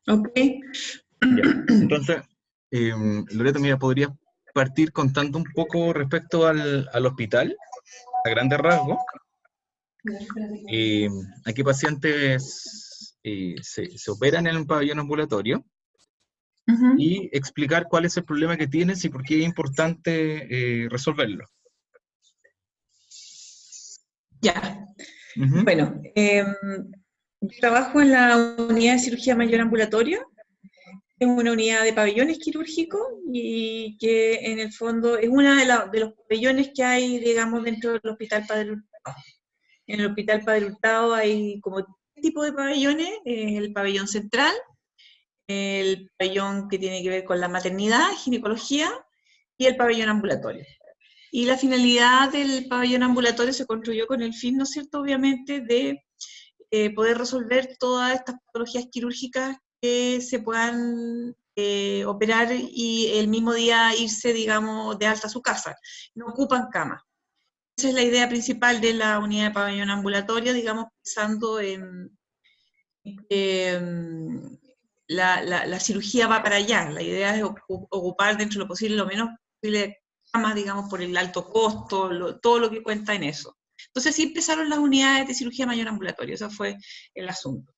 Ok. Ya. Entonces, Loreto, mira, podrías partir contando un poco respecto al hospital, a grandes rasgos. Eh, ¿A qué pacientes se operan en un pabellón ambulatorio? Ujú. Y explicar cuál es el problema que tienes y por qué es importante resolverlo. Ya. Ujú. Bueno, yo trabajo en la unidad de cirugía mayor ambulatoria. Es una unidad de pabellones quirúrgicos y que en el fondo es uno de los pabellones que hay, digamos, dentro del Hospital Padre Hurtado. En el Hospital Padre Hurtado hay como tres tipos de pabellones: el pabellón central, el pabellón que tiene que ver con la maternidad, ginecología, y el pabellón ambulatorio. Y la finalidad del pabellón ambulatorio se construyó con el fin, ¿no es cierto?, obviamente, de poder resolver todas estas patologías quirúrgicas que se puedan operar y el mismo día irse, digamos, de alta a su casa. No ocupan cama. Esa es la idea principal de la unidad de pabellón ambulatorio, digamos, pensando en la cirugía va para allá. La idea es ocupar dentro de lo posible lo menos posible camas, digamos, por el alto costo, todo lo que cuenta en eso. Entonces así empezaron las unidades de cirugía mayor ambulatoria, ese fue el asunto.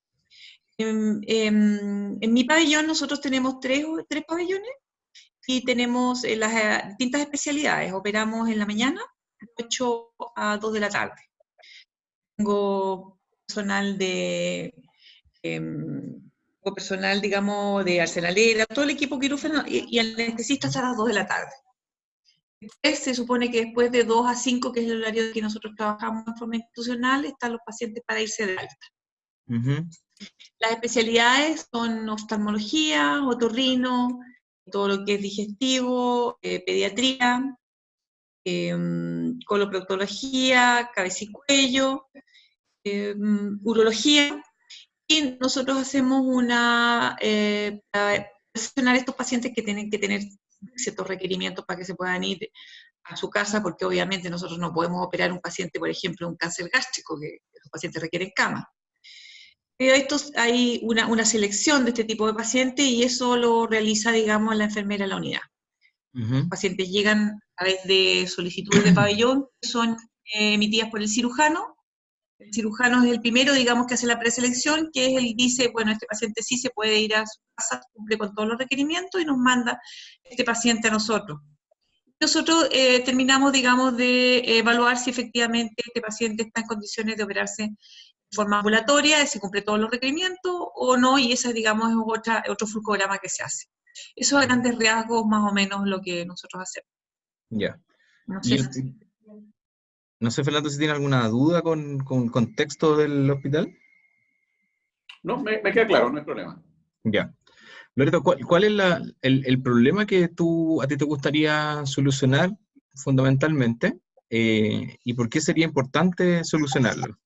En mi pabellón nosotros tenemos tres pabellones y tenemos las distintas especialidades. Operamos en la mañana, de 8 a 2 de la tarde. Tengo personal personal, digamos, de arsenalera, todo el equipo quirófano y el anestesista hasta las 2 de la tarde. Después, se supone que después de 2 a 5, que es el horario que nosotros trabajamos en forma institucional, están los pacientes para irse de alta. Ujú. Las especialidades son oftalmología, otorrino, todo lo que es digestivo, pediatría, coloproctología, cabeza y cuello, urología. Y nosotros hacemos para seleccionar estos pacientes que tienen que tener ciertos requerimientos para que se puedan ir a su casa, porque obviamente nosotros no podemos operar un paciente, por ejemplo, un cáncer gástrico, que los pacientes requieren cama. Pero hay una selección de este tipo de pacientes y eso lo realiza, digamos, la enfermera de la unidad. Los Ujú. pacientes llegan a través de solicitudes de pabellón que son emitidas por el cirujano. El cirujano es el primero, digamos, que hace la preselección, que es el dice, bueno, este paciente sí se puede ir a su casa, cumple con todos los requerimientos y nos manda este paciente a nosotros. Nosotros terminamos, digamos, de evaluar si efectivamente este paciente está en condiciones de operarse de forma ambulatoria, si cumple todos los requerimientos o no, y ese, digamos, es otro flucograma que se hace. Eso a grandes rasgos más o menos lo que nosotros hacemos. Ya. No Y sé si... no sé, Fernando, si tiene alguna duda con contexto del hospital. No, me queda claro, no hay problema. Ya. Loreto, ¿cuál es el problema que a ti te gustaría solucionar fundamentalmente? ¿Y por qué sería importante solucionarlo?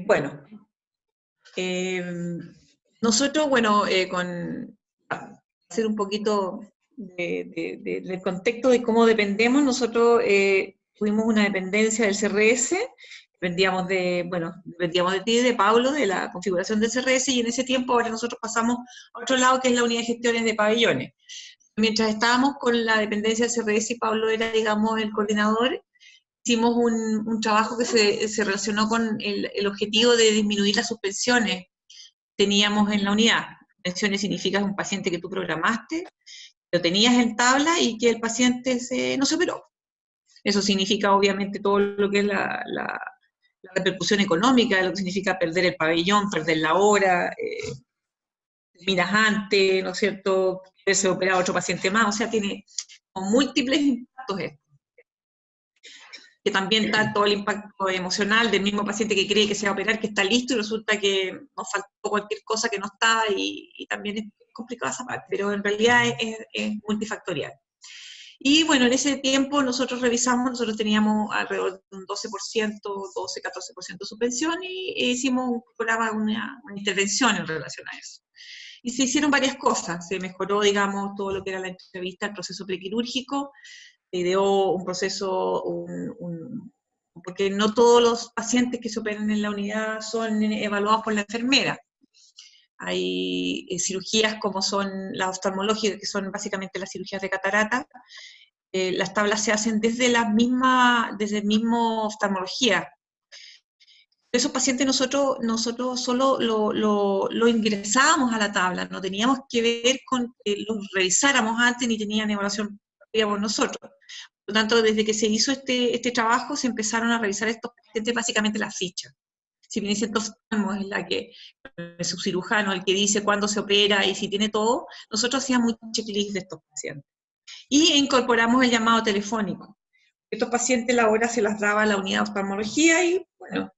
Bueno, eh, nosotros, bueno, con hacer un poquito del contexto de cómo dependemos, nosotros tuvimos una dependencia del CRS, dependíamos de ti, de Pablo, de la configuración del CRS, y en ese tiempo ahora nosotros pasamos a otro lado, que es la unidad de gestiones de pabellones. Mientras estábamos con la dependencia del CRS y Pablo era, digamos, el coordinador, hicimos un trabajo que se relacionó con el objetivo de disminuir las suspensiones que teníamos en la unidad. Suspensiones significa un paciente que tú programaste, lo tenías en tabla y que el paciente no se operó. Eso significa obviamente todo lo que es la repercusión económica, lo que significa perder el pabellón, perder la hora, miras antes, ¿no es cierto?, se operar a otro paciente más, o sea, tiene múltiples impactos esto. Que también está todo el impacto emocional del mismo paciente que cree que se va a operar, que está listo y resulta que nos faltó cualquier cosa que no estaba y también es complicada esa parte, pero en realidad es multifactorial. Y bueno, en ese tiempo nosotros teníamos alrededor de un 12%, 12-14% de suspensión y hicimos un programa, una intervención en relación a eso. Y se hicieron varias cosas, se mejoró, digamos, todo lo que era la entrevista, el proceso prequirúrgico, se ideó un proceso, porque no todos los pacientes que se operan en la unidad son evaluados por la enfermera. hay cirugías como son las oftalmológicas, que son básicamente las cirugías de catarata. Las tablas se hacen desde el mismo oftalmología. Esos pacientes nosotros solo lo ingresábamos a la tabla, no teníamos que ver con que los revisáramos antes ni tenían evaluación previa por nosotros. Por lo tanto, desde que se hizo este trabajo, se empezaron a revisar estos pacientes básicamente las fichas. Si bien es oftalmo es la que, el subcirujano, el que dice cuándo se opera y si tiene todo, nosotros hacíamos un checklist de estos pacientes. Y incorporamos el llamado telefónico. Estos pacientes la hora se las daba a la unidad de oftalmología y, bueno,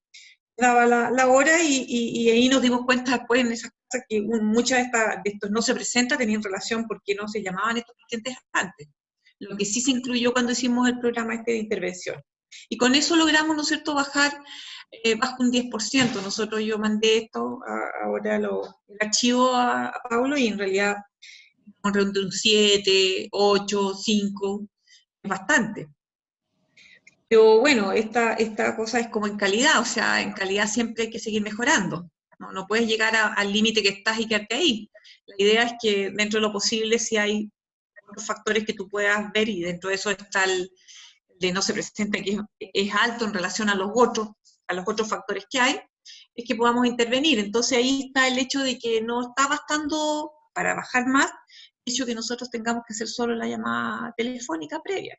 daba la hora y ahí nos dimos cuenta después en esas cosas que muchas de estos no se presentan, tenían relación porque no se llamaban estos pacientes antes. Lo que sí se incluyó cuando hicimos el programa de intervención. Y con eso logramos, ¿no es cierto?, bajar bajo un 10%. Yo mandé esto, ahora el archivo a Pablo y en realidad entre un 7, 8, 5, es bastante. Pero bueno, esta cosa es como en calidad, o sea, en calidad siempre hay que seguir mejorando. No puedes llegar al límite que estás y quedarte ahí. La idea es que dentro de lo posible, si hay otros factores que tú puedas ver, y dentro de eso está el de no se presenta, que es alto en relación a los otros factores que hay, es que podamos intervenir. Entonces ahí está el hecho de que no está bastando para bajar más, el hecho de que nosotros tengamos que hacer solo la llamada telefónica previa.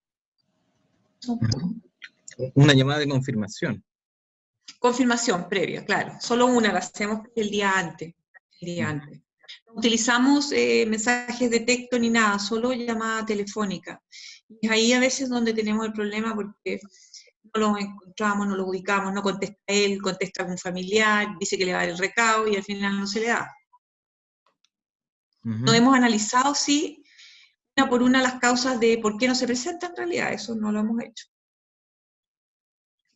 Una llamada de confirmación. Confirmación previa, claro. Solo una la hacemos el día antes. No utilizamos mensajes de texto ni nada, solo llamada telefónica. Y es ahí a veces donde tenemos el problema porque no lo encontramos, no lo ubicamos, no contesta él, contesta algún familiar, dice que le va a dar el recado y al final no se le da. No hemos analizado, sí, una por una las causas de por qué no se presenta en realidad, eso no lo hemos hecho.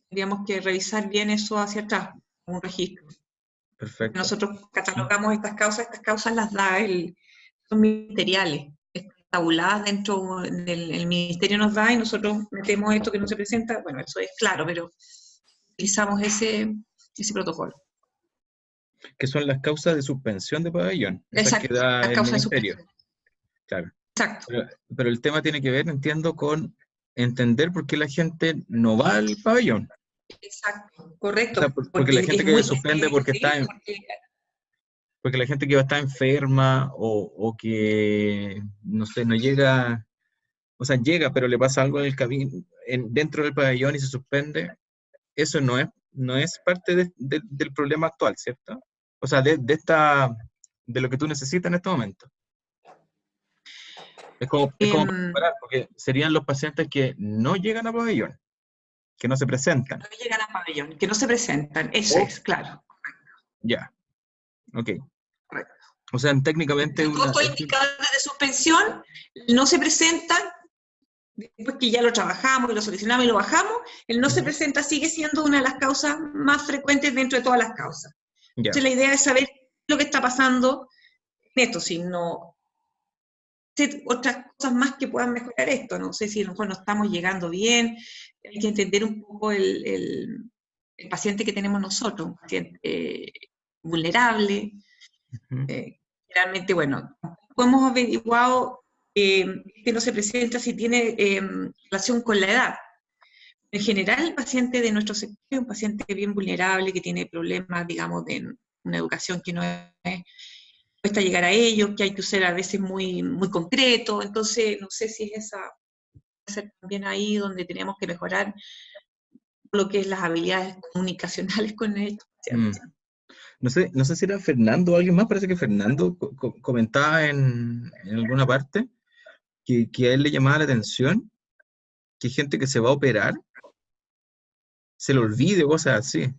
Tendríamos que revisar bien eso hacia atrás, un registro. Perfecto. Nosotros catalogamos estas causas las da son ministeriales, están tabuladas dentro del ministerio nos da y nosotros metemos esto que no se presenta, bueno, eso es claro, pero utilizamos ese protocolo. Que son las causas de suspensión de pabellón. Exacto, que da las el causas ministerio. de suspensión. Claro. Exacto. Pero el tema tiene que ver, entiendo, con entender por qué la gente no va al pabellón. Exacto, correcto. O sea, porque la gente que suspende porque porque la gente que va a estar enferma o que, no sé, no llega, o sea, llega, pero le pasa algo en el camino, dentro del pabellón y se suspende, eso no es parte del problema actual, ¿cierto? O sea, de lo que tú necesitas en este momento. Es como comparar, porque serían los pacientes que no llegan a pabellón, que no se presentan. No llegan a pabellón, que no se presentan, eso es, claro. Ya, ok. Correcto. O sea, técnicamente... Todos estos indicadores de suspensión no se presentan, después que ya lo trabajamos y lo solucionamos y lo bajamos, el no se presenta sigue siendo una de las causas más frecuentes dentro de todas las causas. Ya. Entonces la idea es saber lo que está pasando en esto, si no... otras cosas más que puedan mejorar esto, no sé si a lo mejor no estamos llegando bien, hay que entender un poco el paciente que tenemos nosotros, un paciente vulnerable, realmente, bueno, hemos averiguado que no se presenta si tiene relación con la edad. En general, el paciente de nuestro sector es un paciente bien vulnerable, que tiene problemas, digamos, de una educación que no es cuesta llegar a ellos, que hay que ser a veces muy, muy concreto, entonces no sé si es también ahí donde tenemos que mejorar lo que es las habilidades comunicacionales con estos pacientes. No sé si era Fernando o alguien más, parece que Fernando comentaba en alguna parte que a él le llamaba la atención que gente que se va a operar se le olvide cosas así.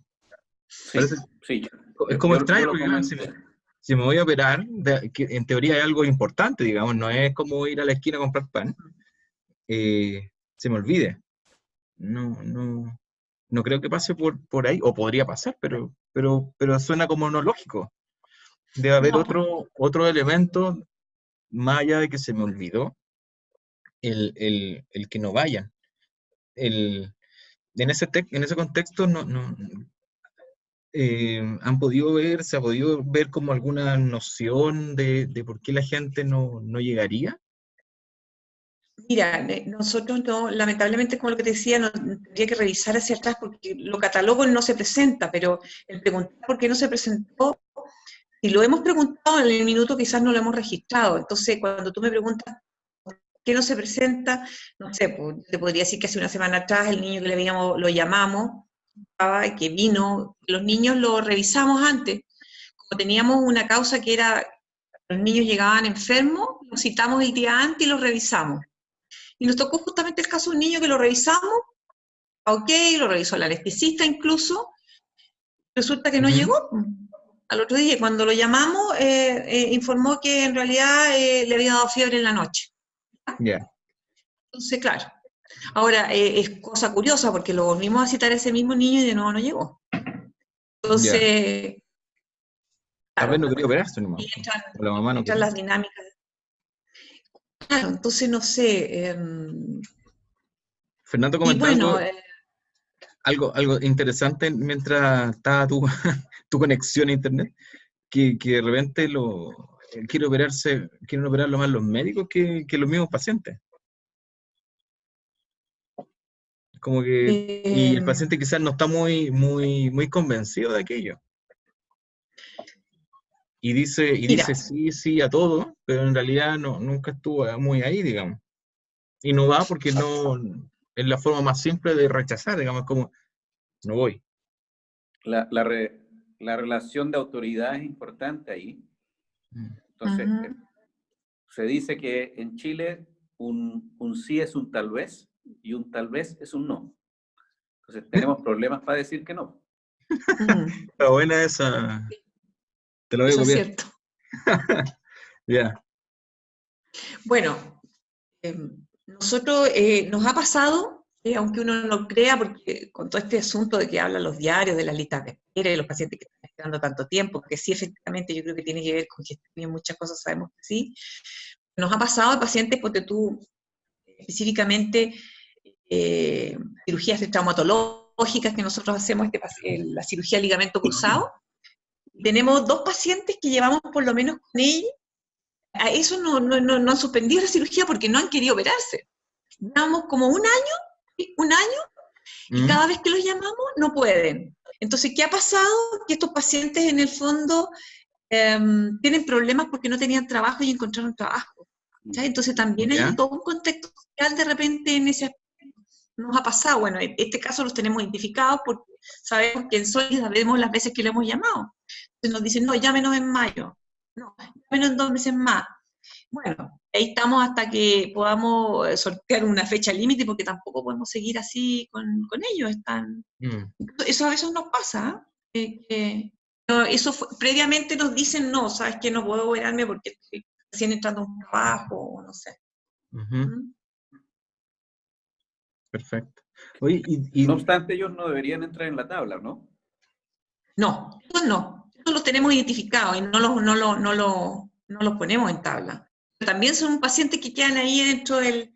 Sí. Es como extraño, porque si me voy a operar, que en teoría es algo importante, digamos, no es como ir a la esquina a comprar pan, se me olvide. No creo que pase por ahí, o podría pasar, pero suena como no lógico. Debe haber otro elemento, más allá de que se me olvidó, el que no vayan. En ese contexto, ¿Han podido ver, se ha podido ver como alguna noción de por qué la gente no llegaría? Mira, nosotros no, lamentablemente, como lo que te decía, no, tendría que revisar hacia atrás porque lo catálogo no se presenta, pero el preguntar por qué no se presentó, si lo hemos preguntado en el minuto, quizás no lo hemos registrado. Entonces, cuando tú me preguntas por qué no se presenta, no sé, pues, te podría decir que hace una semana atrás el niño que le habíamos, lo llamamos, que vino, los niños lo revisamos antes. Como teníamos una causa que era, los niños llegaban enfermos, los citamos el día antes y los revisamos. Y nos tocó justamente el caso de un niño que lo revisamos, ok, lo revisó el anestesista incluso, resulta que no llegó. Al otro día, cuando lo llamamos, informó que en realidad le había dado fiebre en la noche. Ya. Entonces, claro. Ahora, es cosa curiosa porque lo volvimos a citar a ese mismo niño y de nuevo no llegó. Entonces, Tal vez claro, no quería operarse nomás. y O la mamá no entran quería. las dinámicas. Claro, entonces no sé. Fernando Y comentó bueno, algo interesante mientras estaba tu conexión a internet, que de repente quieren operarlo más los médicos que los mismos pacientes. Como que, y el paciente quizás no está muy convencido de aquello. Y dice sí a todo, pero en realidad nunca estuvo muy ahí, digamos. Y no va porque no es la forma más simple de rechazar, digamos, como no voy. La relación de autoridad es importante ahí. Entonces, se dice que en Chile un sí es un tal vez y un tal vez es un no. Entonces, tenemos problemas para decir que no. Está buena esa. Te lo voy a eso es copiar. cierto. Ya. Bueno, nosotros nos ha pasado, aunque uno no crea, porque con todo este asunto de que hablan los diarios, de las listas de espera, de los pacientes que están esperando tanto tiempo, que sí, efectivamente, yo creo que tiene que ver con que tienen muchas cosas, sabemos que sí. Nos ha pasado de pacientes, porque tú, específicamente, cirugías traumatológicas que nosotros hacemos, la cirugía de ligamento cruzado. Tenemos 2 pacientes que llevamos por lo menos con ellos. A eso no han suspendido la cirugía porque no han querido operarse. Llevamos como un año, y cada vez que los llamamos no pueden. Entonces, ¿qué ha pasado? Que estos pacientes en el fondo tienen problemas porque no tenían trabajo y encontraron trabajo. ¿Sabes? Entonces también hay todo un contexto social de repente en ese aspecto. Nos ha pasado, bueno, en este caso los tenemos identificados porque sabemos quién son y sabemos las veces que lo hemos llamado. Entonces nos dicen, no, llámenos en mayo, no, llámenos en 2 meses más. Bueno, ahí estamos hasta que podamos sortear una fecha límite porque tampoco podemos seguir así con ellos. Eso a veces nos pasa, no, previamente nos dicen, no, sabes que no puedo operarme porque estoy recién entrando a un trabajo, o no sé. Perfecto. Oye, No obstante, ellos no deberían entrar en la tabla, ¿no? No, estos los tenemos identificados y no los ponemos en tabla. Pero también son pacientes que quedan ahí dentro del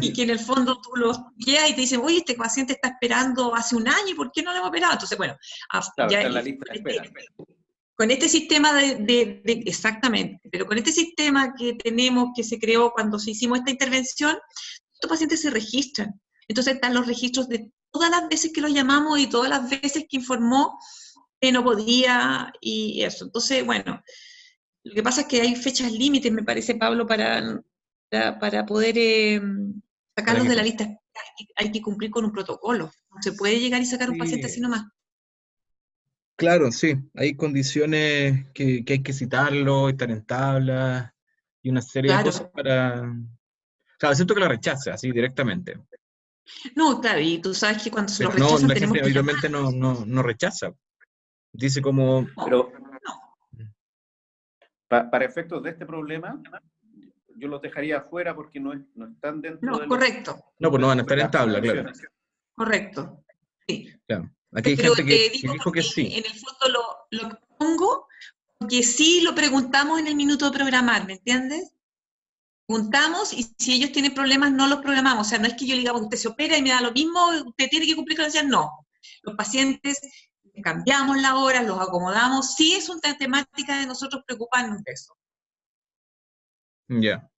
y que en el fondo tú los guías y te dicen, oye, este paciente está esperando hace un año, ¿y por qué no lo hemos operado? Entonces, bueno, claro, está en la lista de espera. Con este sistema exactamente, pero con este sistema que tenemos, que se creó cuando se hicimos esta intervención, estos pacientes se registran. Entonces están los registros de todas las veces que los llamamos y todas las veces que informó que no podía y eso. Entonces, bueno, lo que pasa es que hay fechas límites, me parece, Pablo, para poder sacarlos de la lista. Hay que cumplir con un protocolo. No se puede llegar y sacar un paciente así nomás. Claro, sí, hay condiciones que hay que citarlo, estar en tabla y una serie de cosas para... Claro, siento que lo rechace así directamente. No, claro, y tú sabes que cuando se lo Pero rechazan la tenemos gente que habitualmente no rechaza. Dice como... Pero para efectos de este problema, yo los dejaría afuera porque no están dentro de... correcto. No, pues no van a estar en tabla, claro. Correcto, sí. Claro. Aquí hay Pero gente que dijo que sí. En el fondo lo pongo porque sí lo preguntamos en el minuto de programar, ¿me entiendes? Preguntamos y si ellos tienen problemas no los programamos. O sea, no es que yo le diga, usted se opera y me da lo mismo, usted tiene que cumplir con eso. No. Los pacientes, cambiamos la hora, los acomodamos, sí es una temática de nosotros preocuparnos de eso. Ya.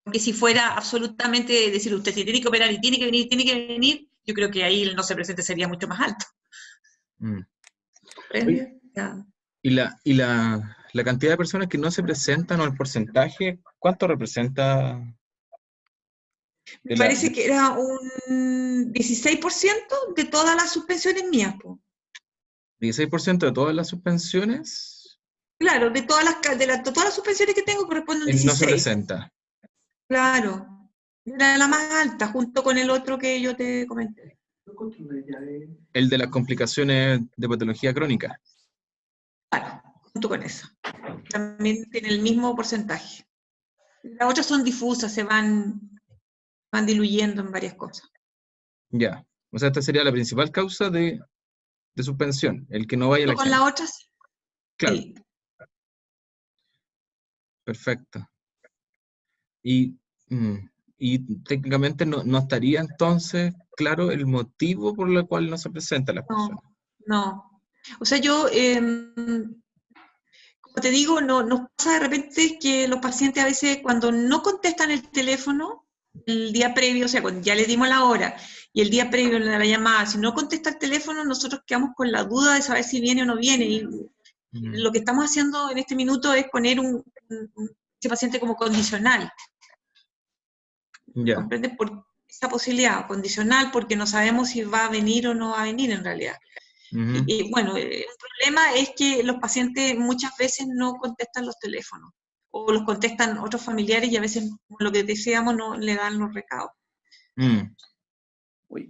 Porque si fuera absolutamente decir, usted tiene que operar y tiene que venir, yo creo que ahí el no se presente sería mucho más alto. Oye, ¿y la cantidad de personas que no se presentan o el porcentaje, cuánto representa? Me parece que era un 16% de todas las suspensiones mías, po. 16% de todas las suspensiones. Claro, de todas las suspensiones que tengo corresponde un No se 16. presenta. Claro, era la más alta, junto con el otro que yo te comenté. El de las complicaciones de patología crónica. Claro, junto con eso. También tiene el mismo porcentaje. Las otras son difusas, se van diluyendo en varias cosas. Ya. O sea, esta sería la principal causa de suspensión, el que no vaya a la Con clínica. las otras, Claro. sí. Perfecto. Y técnicamente no estaría entonces claro el motivo por el cual no se presentan las personas. No. O sea, yo, como te digo, nos pasa de repente que los pacientes a veces cuando no contestan el teléfono el día previo, o sea, cuando ya le dimos la hora y el día previo de la llamada, si no contesta el teléfono, nosotros quedamos con la duda de saber si viene o no viene. Y lo que estamos haciendo en este minuto es poner ese paciente como condicional. Ya. ¿Comprende? Por esa posibilidad condicional, porque no sabemos si va a venir o no va a venir en realidad. Y bueno, el problema es que los pacientes muchas veces no contestan los teléfonos, o los contestan otros familiares y a veces, como lo que decíamos, no le dan los recados.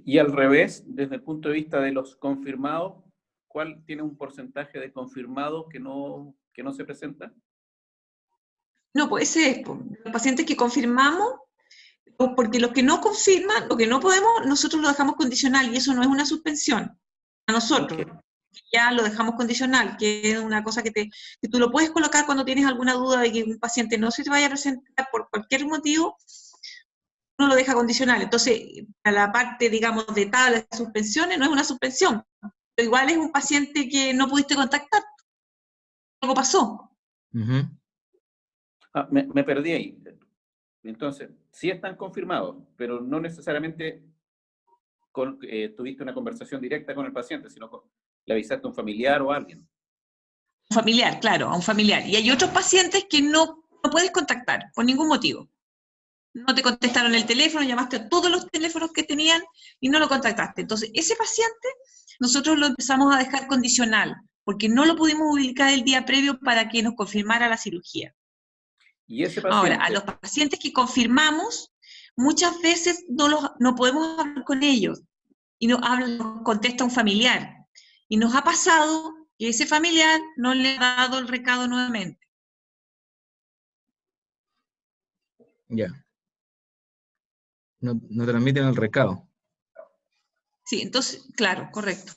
Y al revés, desde el punto de vista de los confirmados, ¿cuál tiene un porcentaje de confirmados que no se presenta? No, pues ese es, los pacientes que confirmamos, porque los que no confirman, lo que no podemos, nosotros lo dejamos condicional, y eso no es una suspensión a nosotros. Okay. Ya lo dejamos condicional, que es una cosa que tú lo puedes colocar cuando tienes alguna duda de que un paciente no se te vaya a presentar por cualquier motivo, uno lo deja condicional. Entonces, a la parte, digamos, de tabla de suspensiones, no es una suspensión, pero igual es un paciente que no pudiste contactar, algo pasó. Me perdí ahí. Entonces, sí están confirmados, pero no necesariamente tuviste una conversación directa con el paciente, sino le avisaste a un familiar o a alguien. Un familiar, claro, a un familiar. Y hay otros pacientes que no puedes contactar por ningún motivo. No te contestaron el teléfono, llamaste a todos los teléfonos que tenían y no lo contactaste. Entonces, ese paciente nosotros lo empezamos a dejar condicional, porque no lo pudimos ubicar el día previo para que nos confirmara la cirugía. ¿Y ese paciente? Ahora, a los pacientes que confirmamos, muchas veces no podemos hablar con ellos y nos contesta un familiar. Y nos ha pasado que ese familiar no le ha dado el recado nuevamente. Ya. No transmiten el recado. Sí, entonces, claro, correcto.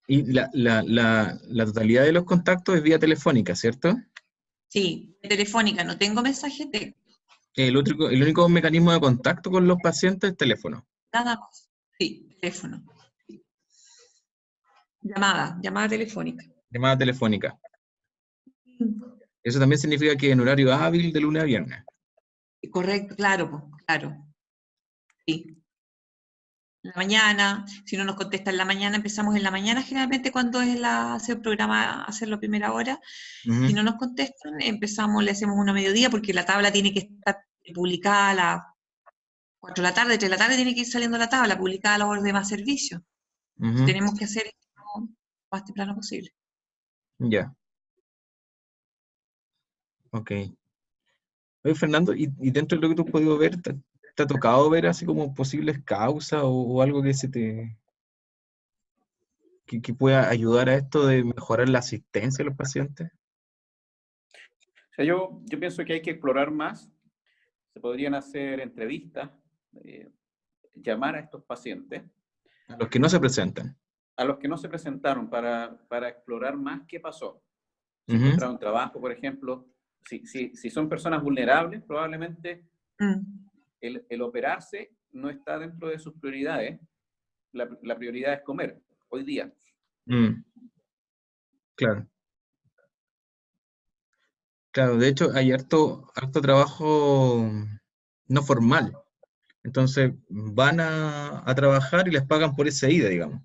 Y la totalidad de los contactos es vía telefónica, ¿cierto? Sí, telefónica, no tengo mensaje de texto. El único mecanismo de contacto con los pacientes es teléfono. Nada más. Sí, teléfono. Sí. Llamada telefónica. Llamada telefónica. Eso también significa que en horario hábil de lunes a viernes. Correcto, claro, claro. Sí. En la mañana, si no nos contesta en la mañana, empezamos en la mañana generalmente cuando se programa hacerlo a primera hora. Si no nos contestan, le hacemos uno a mediodía porque la tabla tiene que estar publicada a las 4 de la tarde, 3 de la tarde tiene que ir saliendo la tabla, publicada a las horas de más servicio. Tenemos que hacer esto lo más temprano posible. Ya. Ok. Oye, Fernando, y dentro de lo que tú has podido ver, ¿te ha tocado ver así como posibles causas o algo que que pueda ayudar a esto de mejorar la asistencia de los pacientes? O sea, yo pienso que hay que explorar más. Se podrían hacer entrevistas, llamar a estos pacientes. A los que no se presentan. A los que no se presentaron para explorar más qué pasó. Si encontraron trabajo, por ejemplo. Si son personas vulnerables, probablemente el operarse no está dentro de sus prioridades. La prioridad es comer, hoy día. Claro. Claro, de hecho hay harto trabajo no formal. Entonces van a trabajar y les pagan por esa ida, digamos.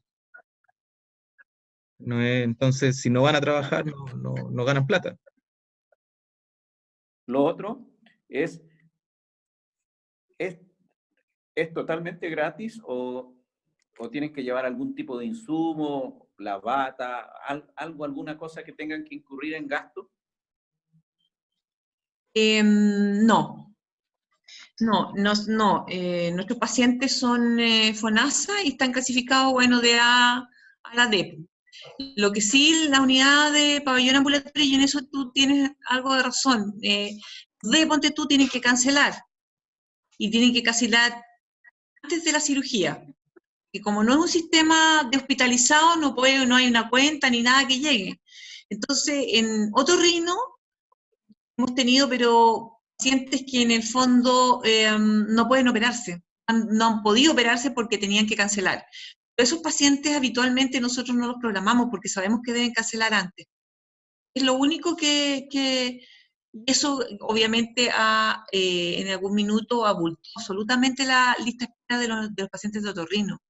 Entonces, si no van a trabajar, no ganan plata. Lo otro es totalmente gratis o tienen que llevar algún tipo de insumo, la bata, alguna cosa que tengan que incurrir en gasto? No. No. Nuestros pacientes son FONASA y están clasificados, bueno, de A a la D. Lo que sí, la unidad de pabellón ambulatorio, y en eso tú tienes algo de razón, ponte tú, tienen que cancelar. Y tienen que cancelar antes de la cirugía. Y como no es un sistema de hospitalizado, no hay una cuenta ni nada que llegue. Entonces, en otorrino hemos tenido, pero pacientes que en el fondo no pueden operarse, no han podido operarse porque tenían que cancelar. Pero esos pacientes habitualmente nosotros no los programamos porque sabemos que deben cancelar antes. Es lo único que eso obviamente en algún minuto abultó absolutamente la lista espera de los pacientes de otorrino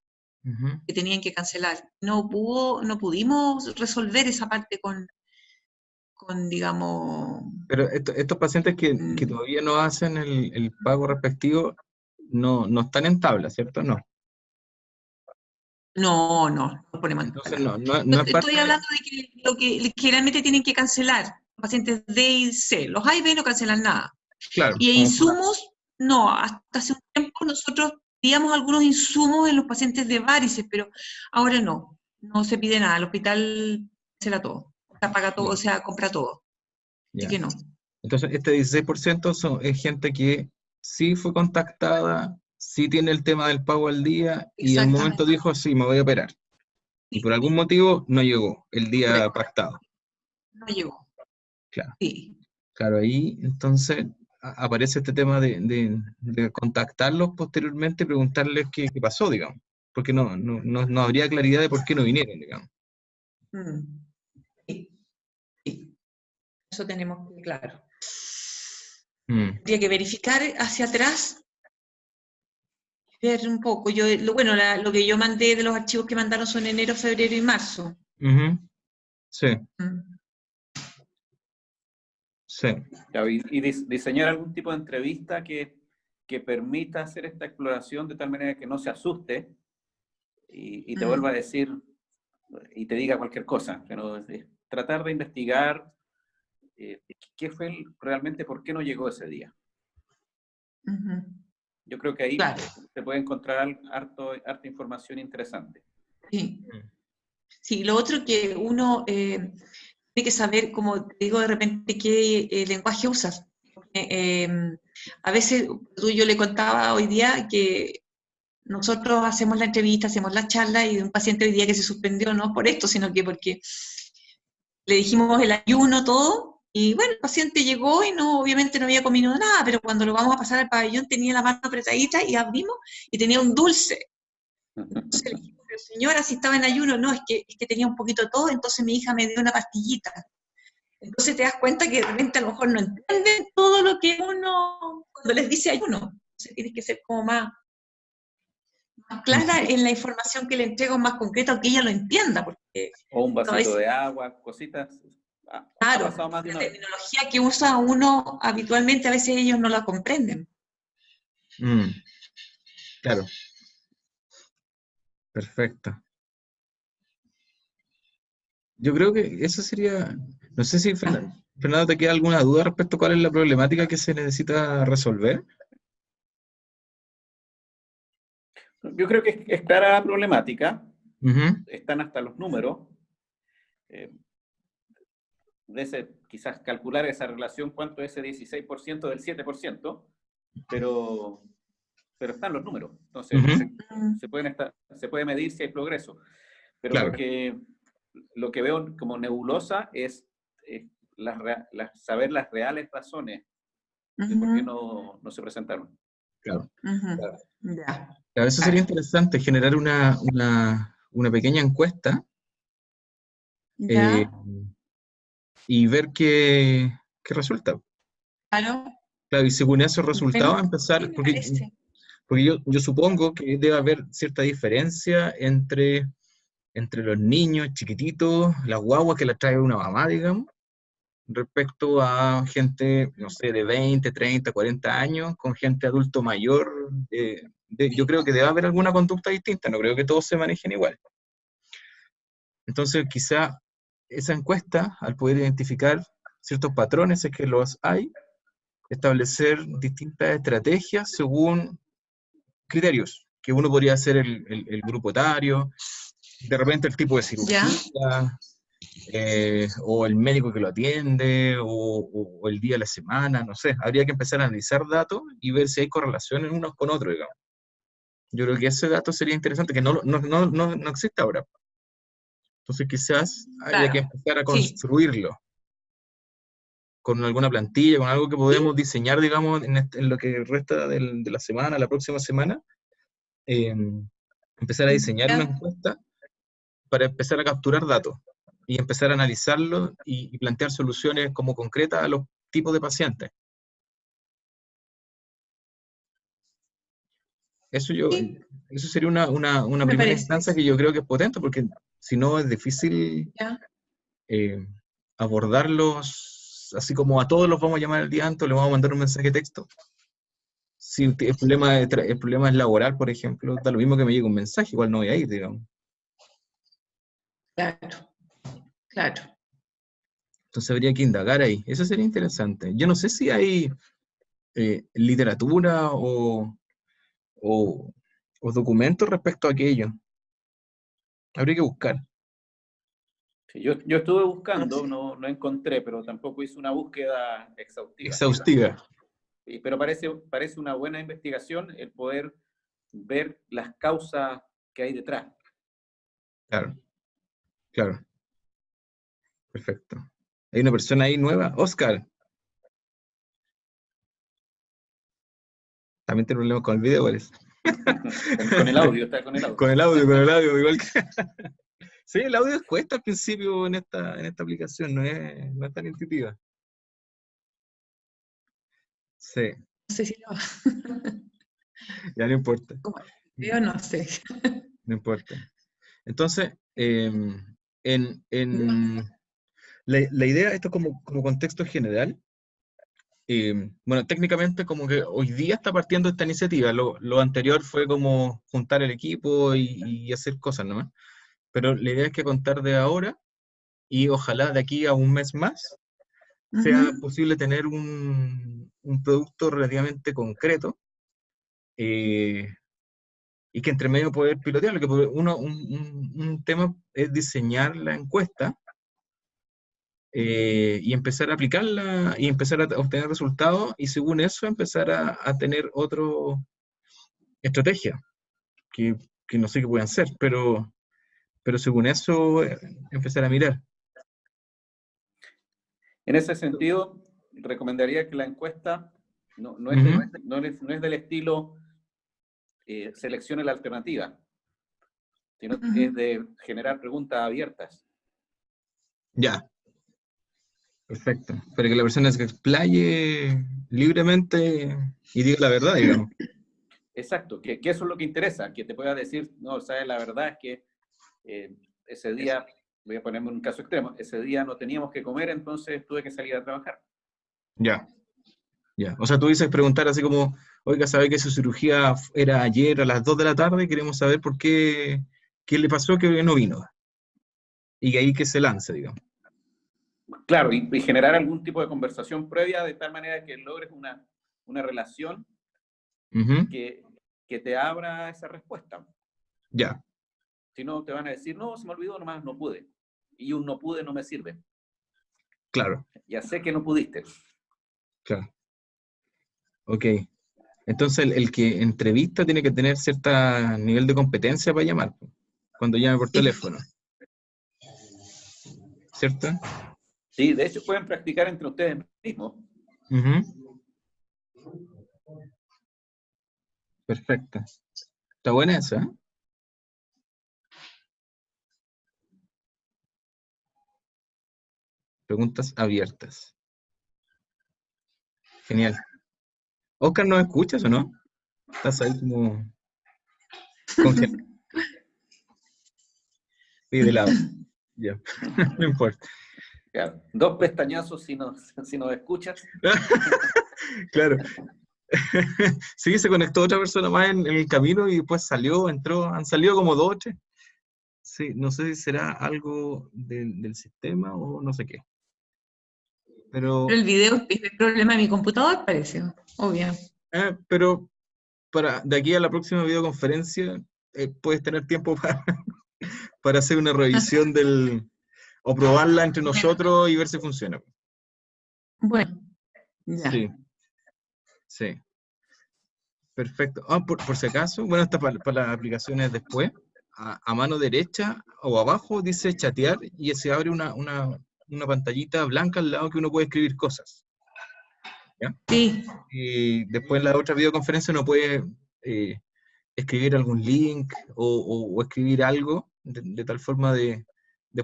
que tenían que cancelar. No pudimos resolver esa parte con digamos... Pero estos pacientes que todavía no hacen el pago respectivo no están en tabla, ¿cierto? No. No ponemos en Entonces tabla. no es parte Estoy hablando de que lo que generalmente tienen que cancelar, los pacientes D y C. Los A y B no cancelan nada. claro, Y como insumos, no, hasta hace un tiempo nosotros pedíamos algunos insumos en los pacientes de varices, pero ahora no se pide nada, el hospital cancela todo, o sea, paga todo, ya, o sea, compra todo, así ya. que no. Entonces este 16% es gente que sí fue contactada, sí tiene el tema del pago al día y al momento Exactamente, dijo, sí, me voy a operar. Y por algún motivo no llegó el día correcto, pactado. no llegó, Claro, sí. claro, ahí entonces aparece este tema de contactarlos posteriormente y preguntarles qué pasó, digamos. Porque no habría claridad de por qué no vinieron, digamos. Mm, sí, sí, eso tenemos que claro. Habría que verificar hacia atrás, ver un poco. Lo que yo mandé de los archivos que mandaron son enero, febrero y marzo. Ujú. Sí, Mm. sí. Y diseñar algún tipo de entrevista que permita hacer esta exploración de tal manera que no se asuste y te vuelva a decir y te diga cualquier cosa. Pero tratar de investigar qué fue realmente, por qué no llegó ese día. Yo creo que ahí Claro, se puede encontrar harta información interesante. sí. Sí, lo otro que uno tiene que saber, como te digo, de repente qué lenguaje usas. A veces, yo le contaba hoy día que nosotros hacemos la entrevista, hacemos la charla y de un paciente hoy día que se suspendió, no por esto, sino que porque le dijimos el ayuno, todo, y bueno, el paciente llegó y obviamente no había comido nada, pero cuando lo vamos a pasar al pabellón tenía la mano apretadita y abrimos y tenía un dulce. Entonces le dijimos, pero señora, si estaba en ayuno, no, es que tenía un poquito de todo, entonces mi hija me dio una pastillita. Entonces te das cuenta que de repente a lo mejor no entienden todo lo que uno, cuando les dice ayuno. Entonces tienes que ser como más clara en la información que le entrego, más concreta, o que ella lo entienda. Porque O un a vasito veces, de agua, cositas. Ha claro, pasado más de la una vez. terminología que usa uno habitualmente, a veces ellos no la comprenden. Claro, perfecto. Yo creo que eso sería, no sé si Fernando, ¿te queda alguna duda respecto a cuál es la problemática que se necesita resolver? Yo creo que es clara la problemática. Ujú. Están hasta los números. Quizás calcular esa relación, cuánto es ese 16% del 7%, pero están los números. Entonces, Ujú. se puede medir si hay progreso. Pero Claro. lo que veo como nebulosa es saber las reales razones de por qué no se presentaron. Claro. Ujú. Ya. Claro, eso sería interesante, generar una pequeña encuesta eh, Ya, y ver qué resulta. claro. Claro, y según esos Bueno, resultados sí, empezar, me porque, parece. porque yo supongo que debe haber cierta diferencia entre los niños chiquititos, las guaguas que las trae una mamá, digamos, respecto a gente, no sé, de 20, 30, 40 años, con gente adulto mayor. Yo creo que debe haber alguna conducta distinta, no creo que todos se manejen igual. Entonces, quizá esa encuesta, al poder identificar ciertos patrones, si es que los hay, establecer distintas estrategias según criterios, que uno podría ser el grupo etario, de repente el tipo de Ya, cirugía, o el médico que lo atiende, o el día de la semana, no sé. Habría que empezar a analizar datos y ver si hay correlaciones unos con otros, digamos. Yo creo que ese dato sería interesante, que no existe ahora. Entonces quizás habría que claro. empezar a Sí. construirlo con alguna plantilla, con algo que podemos Sí, diseñar, digamos, en lo que resta de la semana, la próxima semana, eh, empezar a diseñar una ya. encuesta para empezar a capturar datos y empezar a analizarlos y plantear soluciones como concretas a los tipos de pacientes. Eso yo, Sí, eso sería una me primera parece. instancia que yo creo que es potente, porque si no es difícil Ya. eh, abordarlos así como a todos los vamos a llamar el día antes, o les vamos a mandar un mensaje de texto. Si el problema es laboral, por ejemplo, da lo mismo que me llegue un mensaje, igual no voy a ir, digamos. Claro, claro. Entonces habría que indagar ahí. Eso sería interesante. Yo no sé si hay literatura o, o documentos respecto a aquello. Habría que buscar. Sí, yo estuve buscando, Entonces, no encontré, pero tampoco hice una búsqueda exhaustiva. Exhaustiva. Pero parece una buena investigación el poder ver las causas que hay detrás. Claro, claro. Perfecto. Hay una persona ahí nueva. Oscar. También tiene problemas con el video, parece. Con el audio, está con el audio. Con el audio, igual que. Sí, el audio cuesta al principio en esta aplicación, no es tan intuitiva. Sí, no sé si lo ya no importa. como veo, no sé. No importa. Entonces, en, Ya. en la idea, esto como contexto general, bueno, técnicamente como que hoy día está partiendo esta iniciativa. Lo anterior fue como juntar el equipo y hacer cosas nomás. Pero la idea es que contar de ahora y ojalá de aquí a un mes más sea Ujú. posible tener un producto relativamente concreto, eh, y que entre medio poder pilotearlo. Que un tema es diseñar la encuesta, y empezar a aplicarla y empezar a obtener resultados y según eso empezar a tener otra estrategia que, que no sé qué puedan ser, pero según eso empezar a mirar. En ese sentido, recomendaría que la encuesta Ujú. no es del estilo seleccione la alternativa, sino que es Ujú. de generar preguntas abiertas. Ya, perfecto. Para que la persona se explaye libremente y diga la verdad, digamos. Exacto, que eso es lo que interesa, que te pueda decir, no, sabes, la verdad es que ese día, voy a ponerme un caso extremo, ese día no teníamos que comer, entonces tuve que salir a trabajar. Ya, ya. O sea, tú dices preguntar así como, oiga, ¿sabe que su cirugía era ayer a las 2 de la tarde? Queremos saber qué le pasó que no vino. Y ahí que se lance, digamos. Claro, y generar algún tipo de conversación previa de tal manera que logres una relación Ujú. que, que te abra esa respuesta. Ya, Si no, te van a decir, no, se me olvidó, nomás no pude. Y un no pude no me sirve. claro, Ya sé que no pudiste. claro. Ok. Entonces el que entrevista tiene que tener cierto nivel de competencia para llamar, po, cuando llame por Sí. teléfono, ¿cierto? Sí, de hecho pueden practicar entre ustedes mismos. Ujú. Perfecto. Está buena esa, ¿eh? Preguntas abiertas. Genial. Oscar, ¿nos escuchas o no? Estás ahí como congelado. Sí, de lado. Ya. No importa. Claro. 2 pestañazos si nos escuchas. Claro. Sí, se conectó otra persona más en el camino y después salió, entró, han salido como 2 o 3. Sí, no sé si será algo del sistema o no sé qué. Pero Pero, el video es el problema de mi computador, parece, obvio. pero de aquí a la próxima videoconferencia puedes tener tiempo para hacer una revisión o probarla entre nosotros y ver si funciona. Bueno, ya. Sí, sí. Perfecto. Por si acaso, bueno, está para las aplicaciones después. A mano derecha o abajo dice chatear y se abre una pantallita blanca al lado que uno puede escribir cosas. ¿Ya? Sí, Y después en la otra videoconferencia uno puede escribir algún link o escribir algo de tal forma de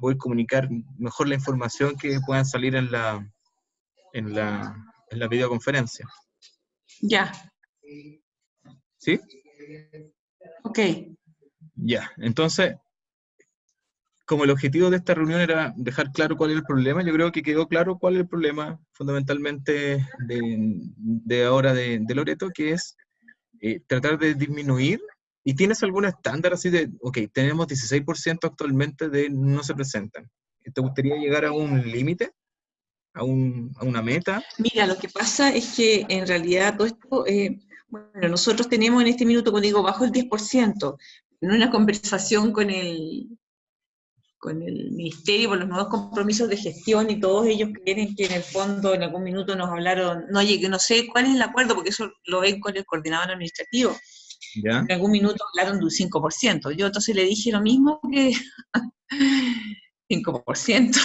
poder comunicar mejor la información que puedan salir en la videoconferencia. ya, ¿Sí? ok. Ya. Entonces, como el objetivo de esta reunión era dejar claro cuál es el problema, yo creo que quedó claro cuál es el problema fundamentalmente de ahora de Loreto, que es tratar de disminuir. ¿Y tienes algún estándar así de, ok, tenemos 16% actualmente de no se presentan? ¿Te gustaría llegar a un límite? ¿A una meta? Mira, lo que pasa es que en realidad todo esto, bueno, nosotros tenemos en este minuto, como digo, bajo el 10%, en una conversación con el ministerio por los nuevos compromisos de gestión y todos ellos quieren que en el fondo en algún minuto nos hablaron, no, oye, que no sé cuál es el acuerdo, porque eso lo ven con el coordinador administrativo, ¿Ya? en algún minuto hablaron de un 5%. Yo entonces le dije lo mismo que 5%.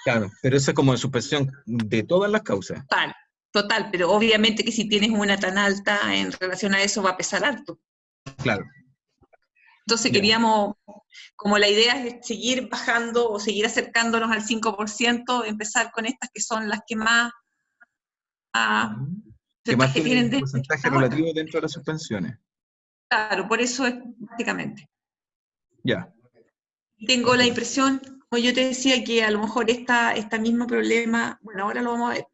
Claro, pero eso es como de suspensión de todas las causas. Total, total, pero obviamente que si tienes una tan alta en relación a eso va a pesar harto. Claro, Entonces ya. queríamos, como la idea es seguir bajando o seguir acercándonos al 5%, empezar con estas que son las que más ¿Qué más porcentaje tiene tienen un de porcentaje esta hora. relativo dentro de las suspensiones? Claro, por eso es básicamente. Ya. Tengo Ok. la impresión, como yo te decía, que a lo mejor este mismo problema, bueno, ahora lo vamos a ver.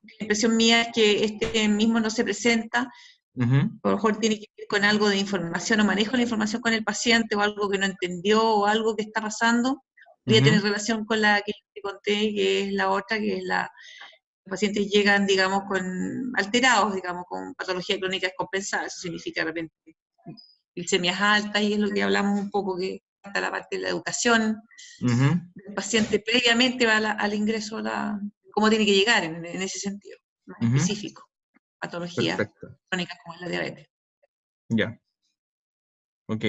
La impresión mía es que este mismo no se presenta, Ujú, a lo mejor tiene que ver con algo de información o manejo de la información con el paciente o algo que no entendió o algo que está pasando. Podría ujú, tener relación con la que te conté, que es la otra, que es los pacientes llegan, digamos, con alterados, digamos, con patología crónica descompensada. Eso significa de repente glicemias altas y es lo que hablamos un poco, que hasta la parte de la educación ujú. del paciente previamente va al ingreso, cómo tiene que llegar en ese sentido, más Ujú. específico, patologías Perfecto. crónicas como es la diabetes. Ya. Ok.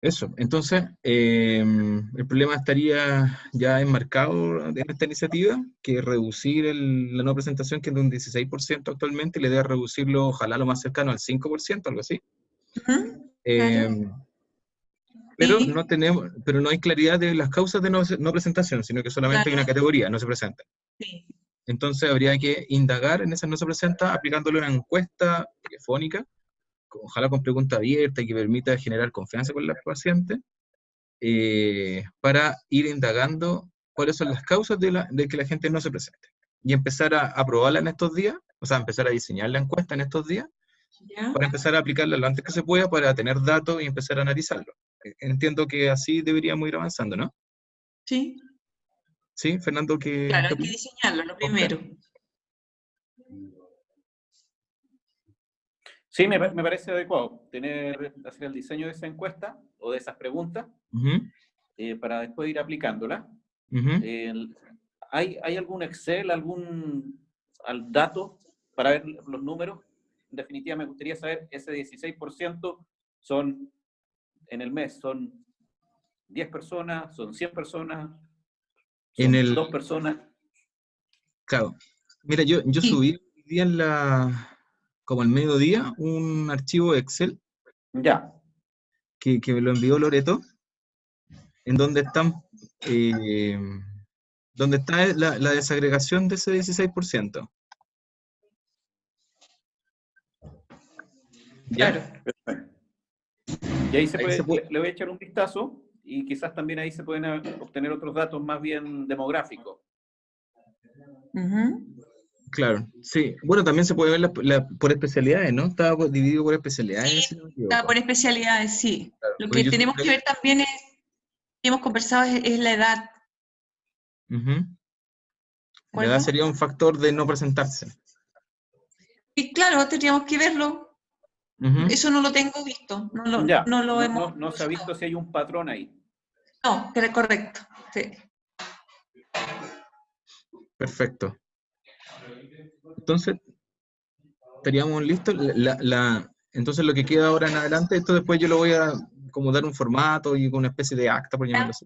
Eso. Entonces, el problema estaría ya enmarcado en esta iniciativa, que es reducir la no presentación, que es de un 16% actualmente, y la idea es reducirlo, ojalá lo más cercano al 5%, algo así. Claro. Eh, Sí, pero no hay claridad de las causas de no presentación, sino que solamente hay una claro, categoría, no se presenta. sí. Entonces habría que indagar en esa no se presenta aplicándole una encuesta telefónica, ojalá con pregunta abierta y que permita generar confianza con la paciente, para ir indagando cuáles son las causas de que la gente no se presente. Y empezar a probarla en estos días, o sea, empezar a diseñar la encuesta en estos días, ¿Ya? para empezar a aplicarla lo antes que se pueda, para tener datos y empezar a analizarlo. Entiendo que así deberíamos ir avanzando, ¿no? Sí, Sí, Fernando, ¿qué claro, hay que opinas? diseñarlo, lo Oscar. primero. Sí, me parece adecuado hacer el diseño de esa encuesta o de esas preguntas Ujú, para después ir aplicándola. ujú. El- ¿Hay algún Excel, al dato para ver los números? En definitiva, me gustaría saber, ese 16% son en el mes, son 10 personas, son 100 personas, En son el, 2 personas. claro, mira, yo Sí, subí hoy día como al mediodía, un archivo Excel Ya. que me lo envió Loreto, en donde está la desagregación de ese 16%. ¿Ya? Claro. Perfecto. Y ahí Ahí se puede, le voy a echar un vistazo y quizás también ahí se pueden obtener otros datos más bien demográficos. Ujú. claro, sí. Bueno, también se puede ver por especialidades, ¿no? Estaba dividido por especialidades, si no me Está equivoco. por especialidades, sí. Claro, Lo porque que yo tenemos que ver también es, que hemos conversado, es la edad, ¿de Ujú. La edad acuerdo? sería un factor de no presentarse. Y claro, tendríamos que verlo. Ujú. Eso no lo tengo visto, Ya, no lo hemos no se ha visto buscado. si hay un patrón ahí. No, pero correcto. Sí. Perfecto. Entonces, estaríamos listos. Entonces, lo que queda ahora en adelante, esto después yo lo voy a como dar un formato y una especie de acta, por llamarlo así,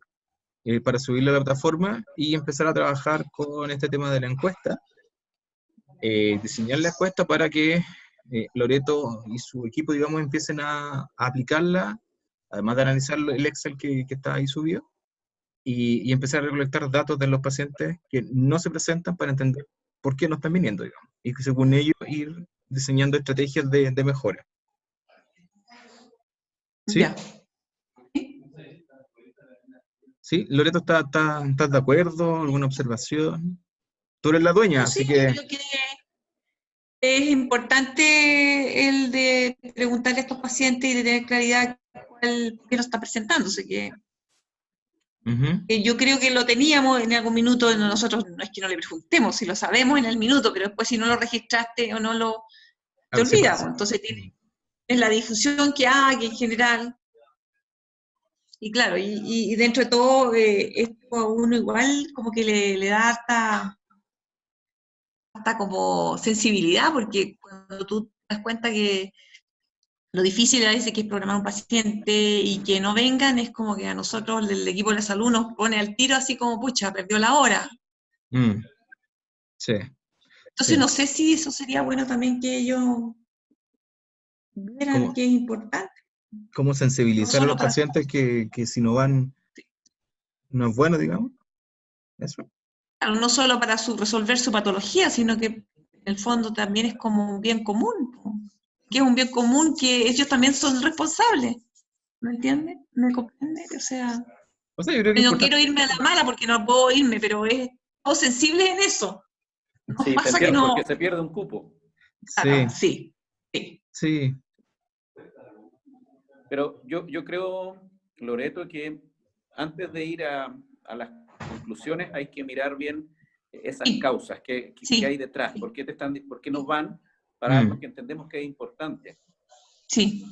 para subirlo a la plataforma y empezar a trabajar con este tema de la encuesta, diseñar la encuesta para que Loreto y su equipo, digamos, empiecen a aplicarla, además de analizar el Excel que está ahí subido, y empezar a recolectar datos de los pacientes que no se presentan para entender por qué no están viniendo, digamos, y que según ellos ir diseñando estrategias de mejora. ¿Sí? Ya. ¿Sí? Loreto, ¿estás de acuerdo? ¿Alguna observación? Tú eres la dueña, No, así sí, yo que... creo que es importante el de preguntarle a estos pacientes y de tener claridad por qué no está presentándose, Ujú. que yo creo que lo teníamos en algún minuto, nosotros no es que no le preguntemos, si lo sabemos en el minuto, pero después si no lo registraste o no lo, te Claro, sí olvidamos. pasa. Entonces es la difusión que hay en general. Y claro, y dentro de todo, esto a uno igual como que le da harta como sensibilidad, porque cuando tú te das cuenta que lo difícil a veces que es programar un paciente y que no vengan, es como que a nosotros, el equipo de la salud, nos pone al tiro así como, pucha, perdió la hora. Mm, sí, Entonces sí. no sé si eso sería bueno también que ellos vieran Como, que es importante, como no sensibilizar a solo los para... pacientes que si no van, no es bueno, digamos. Eso. Claro, no solo para resolver su patología, sino que en el fondo también es como un bien común, que es un bien común que ellos también son responsables. ¿Me entiendes? ¿Me comprende? O sea, O sea, yo creo que es no quiero importante. irme a la mala porque no puedo irme, pero es todo sensible en eso. Nos Sí, te pasa que entiendo, no. porque se pierde un cupo. Claro, Sí, sí, sí. sí. Pero yo creo, Loreto, que antes de ir a las conclusiones hay que mirar bien esas Sí, causas que hay sí, detrás, por qué no van para algo Mm, que entendemos que es importante. sí,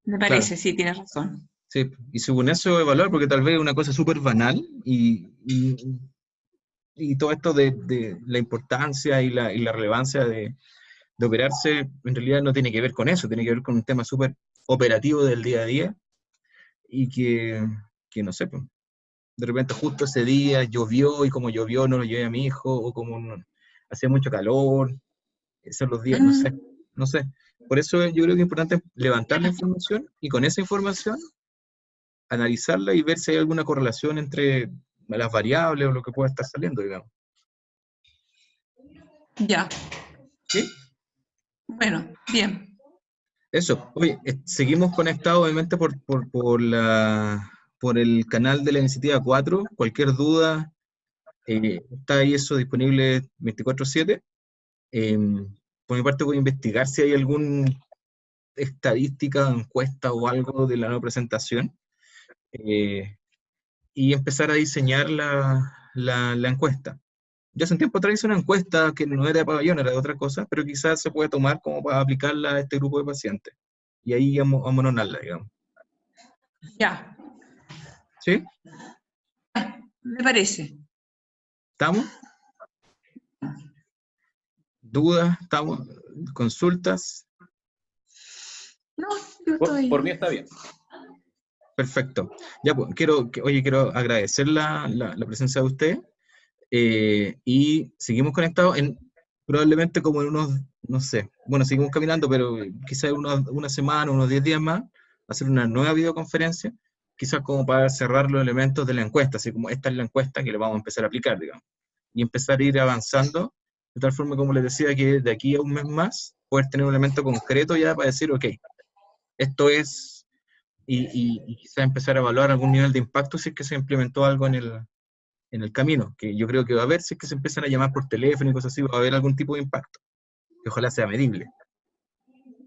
me claro. parece, sí, tienes razón. Sí, y según eso evaluar, porque tal vez es una cosa súper banal y todo esto de la importancia y la relevancia de operarse, en realidad no tiene que ver con eso, tiene que ver con un tema súper operativo del día a día y que no sé, pues, de repente justo ese día llovió y como llovió no lo llevé a mi hijo o como hacía mucho calor, esos son los días, no sé, Mm, no sé. Por eso yo creo que es importante levantar la información y con esa información analizarla y ver si hay alguna correlación entre las variables o lo que pueda estar saliendo, digamos. ya, ¿Sí? bueno, bien. Eso. Oye, seguimos conectados obviamente por el canal de la iniciativa 4. Cualquier duda, está ahí eso disponible 24/7. Eh, por mi parte voy a investigar si hay alguna estadística, encuesta o algo de la nueva presentación, eh, y empezar a diseñar la encuesta. Yo hace un tiempo atrás hice una encuesta que no era de pabellón, era de otra cosa, pero quizás se puede tomar como para aplicarla a este grupo de pacientes. Y ahí vamos a mononarla, digamos. Ya, ¿Sí? me parece. ¿Estamos? ¿Dudas? ¿Estamos? ¿Consultas? No, yo Por estoy. mí está bien. Perfecto. Ya, pues, quiero agradecer la presencia de usted, y seguimos conectados. probablemente como en unos, no sé, bueno, seguimos caminando, pero quizás una semana, unos 10 días más, hacer una nueva videoconferencia, quizás como para cerrar los elementos de la encuesta, así como esta es la encuesta que le vamos a empezar a aplicar, digamos, y empezar a ir avanzando, de tal forma, como les decía, que de aquí a un mes más, poder tener un elemento concreto ya para decir, ok, esto es, y quizás empezar a evaluar algún nivel de impacto si es que se implementó algo en el camino, que yo creo que va a haber, si es que se empiezan a llamar por teléfono y cosas así, va a haber algún tipo de impacto, que ojalá sea medible.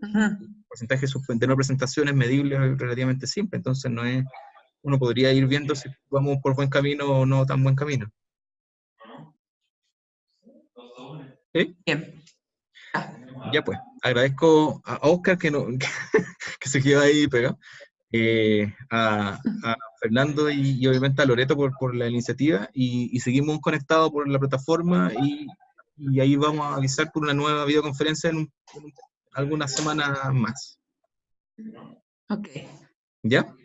El porcentaje de no presentación es medible, es relativamente simple, entonces no es, uno podría ir viendo si vamos por buen camino o no tan buen camino. ¿Sí? Bien. Ya pues, agradezco a Oscar que, no, que se quedó ahí pegado, a Fernando y obviamente a Loreto por la iniciativa, y seguimos conectados por la plataforma, y ahí vamos a avisar por una nueva videoconferencia en algunas semanas más. Ok. ¿Ya?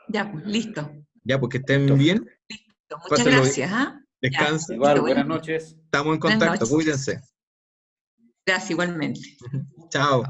Ya, pues, listo. Ya, pues que estén bien. Listo. Muchas Pásenlo bien. gracias. ¿Ah? Descansen. Igual, Buenas buenas noches. Estamos en Buenas contacto, noches. cuídense. Gracias igualmente. Chao.